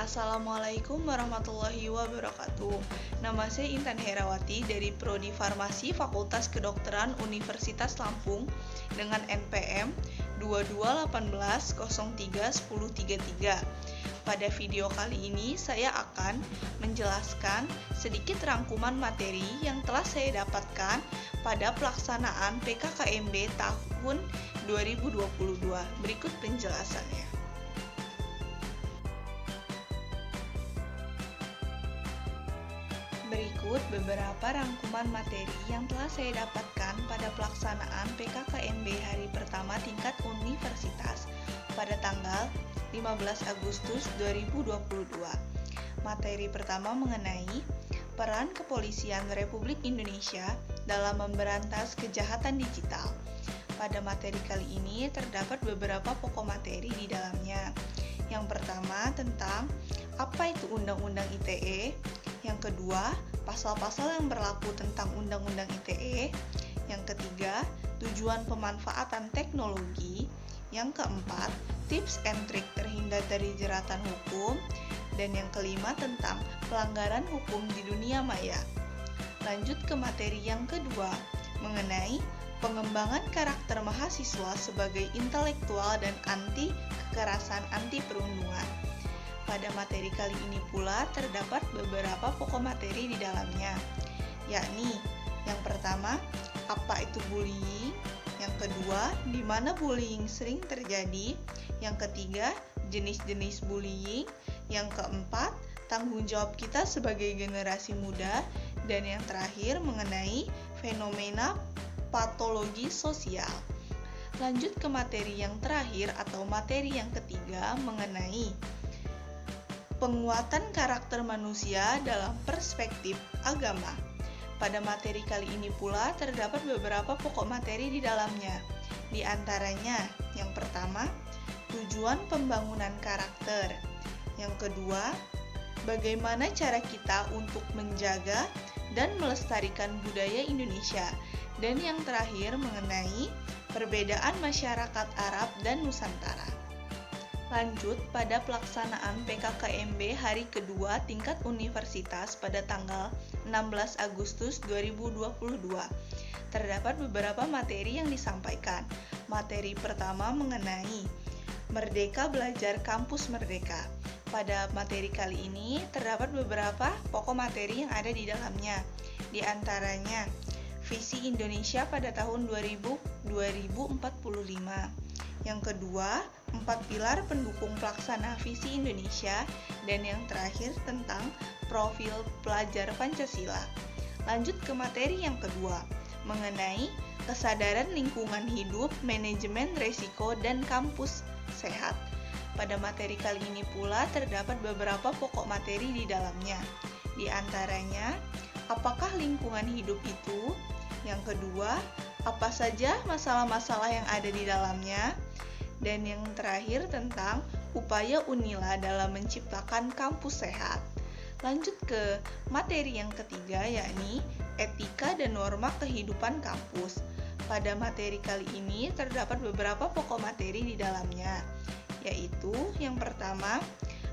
Assalamualaikum warahmatullahi wabarakatuh. Nama saya Intan Herawati dari Prodi Farmasi Fakultas Kedokteran Universitas Lampung dengan NPM 2218031033. Pada video kali ini saya akan menjelaskan sedikit rangkuman materi yang telah saya dapatkan pada pelaksanaan PKKMB tahun 2022. Berikut penjelasannya. Berikut beberapa rangkuman materi yang telah saya dapatkan pada pelaksanaan PKKMB hari pertama tingkat universitas pada tanggal 15 Agustus 2022. Materi pertama mengenai peran Kepolisian Republik Indonesia dalam memberantas kejahatan digital. Pada materi kali ini terdapat beberapa pokok materi di dalamnya. Yang pertama tentang apa itu Undang-Undang ITE. Yang kedua, pasal-pasal yang berlaku tentang Undang-Undang ITE. Yang ketiga, tujuan pemanfaatan teknologi. Yang keempat, tips and trik terhindar dari jeratan hukum. Dan yang kelima tentang pelanggaran hukum di dunia maya. Lanjut ke materi yang kedua, mengenai pengembangan karakter mahasiswa sebagai intelektual dan anti kekerasan anti perundungan. Pada materi kali ini pula terdapat beberapa pokok materi di dalamnya, yakni yang pertama, apa itu bullying, yang kedua, di mana bullying sering terjadi, yang ketiga, jenis-jenis bullying, yang keempat, tanggung jawab kita sebagai generasi muda, dan yang terakhir mengenai fenomena patologi sosial. Lanjut ke materi yang terakhir atau materi yang ketiga mengenai penguatan karakter manusia dalam perspektif agama. Pada materi kali ini pula terdapat beberapa pokok materi di dalamnya. Di antaranya, yang pertama, tujuan pembangunan karakter. Yang kedua, bagaimana cara kita untuk menjaga dan melestarikan budaya Indonesia. Dan yang terakhir mengenai perbedaan masyarakat Arab dan Nusantara. Lanjut pada pelaksanaan PKKMB hari kedua tingkat universitas pada tanggal 16 Agustus 2022. Terdapat beberapa materi yang disampaikan. Materi pertama mengenai Merdeka Belajar Kampus Merdeka. Pada materi kali ini terdapat beberapa pokok materi yang ada di dalamnya. Di antaranya Visi Indonesia pada tahun 2045. Yang kedua, 4 pilar pendukung pelaksana visi Indonesia, dan yang terakhir tentang profil pelajar Pancasila. Lanjut ke materi yang kedua, mengenai kesadaran lingkungan hidup, manajemen resiko, dan kampus sehat. Pada materi kali ini pula terdapat beberapa pokok materi di dalamnya. Di antaranya, apakah lingkungan hidup itu? Yang kedua, apa saja masalah-masalah yang ada di dalamnya? Dan yang terakhir tentang upaya Unila dalam menciptakan kampus sehat. Lanjut ke materi yang ketiga, yakni etika dan norma kehidupan kampus. Pada materi kali ini terdapat beberapa pokok materi di dalamnya, yaitu yang pertama,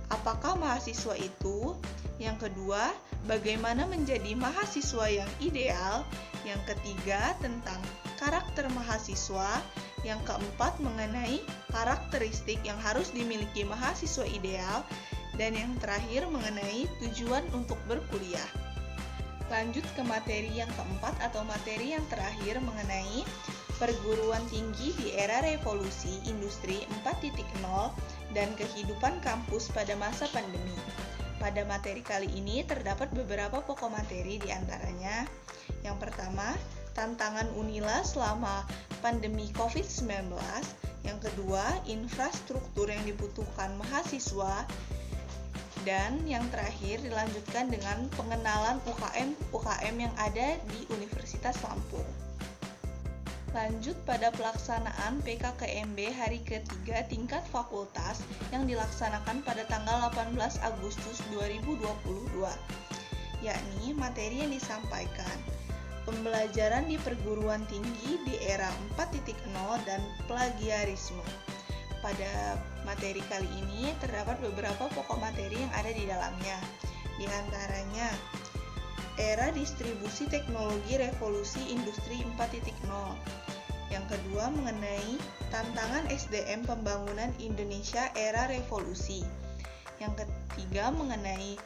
apakah mahasiswa itu? Yang kedua, bagaimana menjadi mahasiswa yang ideal? Yang ketiga, tentang karakter mahasiswa. Yang keempat, mengenai karakteristik yang harus dimiliki mahasiswa ideal. Dan yang terakhir, mengenai tujuan untuk berkuliah. Lanjut ke materi yang keempat atau materi yang terakhir mengenai perguruan tinggi di era revolusi industri 4.0 dan kehidupan kampus pada masa pandemi. Pada materi kali ini terdapat beberapa pokok materi di antaranya. Yang pertama, tantangan Unila selama pandemi COVID-19. Yang kedua, infrastruktur yang dibutuhkan mahasiswa. Dan yang terakhir dilanjutkan dengan pengenalan UKM yang ada di Universitas Lampung. Lanjut pada pelaksanaan PKKMB hari ketiga tingkat fakultas yang dilaksanakan pada tanggal 18 Agustus 2022, yakni materi yang disampaikan pembelajaran di perguruan tinggi di era 4.0 dan plagiarisme. Pada materi kali ini terdapat beberapa pokok materi yang ada di dalamnya. Di antaranya, era distribusi teknologi revolusi industri 4.0. Yang kedua mengenai tantangan SDM pembangunan Indonesia era revolusi. Yang ketiga mengenai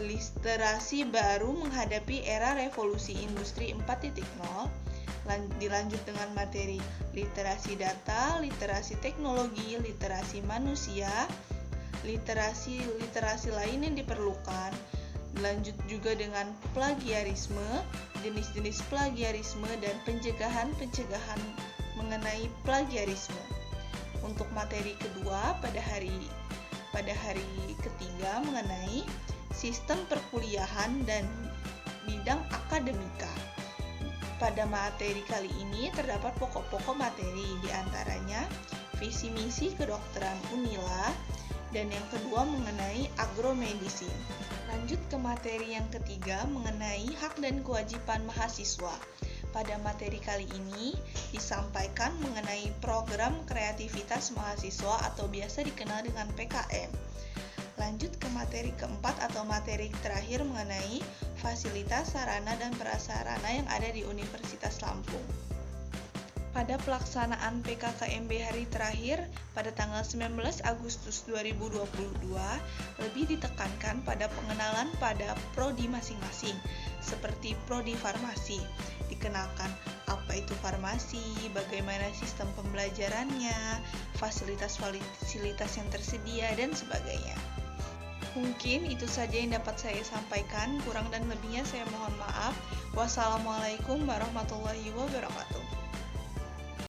literasi baru menghadapi era revolusi industri 4.0. Dilanjut dengan materi literasi data, literasi teknologi, literasi manusia, literasi lain yang diperlukan. Lanjut juga dengan plagiarisme, jenis-jenis plagiarisme dan pencegahan mengenai plagiarisme. Untuk materi kedua pada hari ketiga mengenai sistem perkuliahan dan bidang akademika. Pada materi kali ini terdapat pokok-pokok materi, diantaranya visi misi kedokteran Unila, dan yang kedua mengenai agromedicine. Lanjut ke materi yang ketiga mengenai hak dan kewajiban mahasiswa. Pada materi kali ini disampaikan mengenai program kreativitas mahasiswa atau biasa dikenal dengan PKM. Lanjut ke materi keempat atau materi terakhir mengenai fasilitas, sarana, dan prasarana yang ada di Universitas Lampung. Pada pelaksanaan PKKMB hari terakhir pada tanggal 19 Agustus 2022 lebih ditekankan pada pengenalan pada prodi masing-masing, seperti prodi farmasi. Dikenakan apa itu farmasi, bagaimana sistem pembelajarannya, fasilitas-fasilitas yang tersedia, dan sebagainya. Mungkin itu saja yang dapat saya sampaikan, kurang dan lebihnya saya mohon maaf. Wassalamualaikum warahmatullahi wabarakatuh.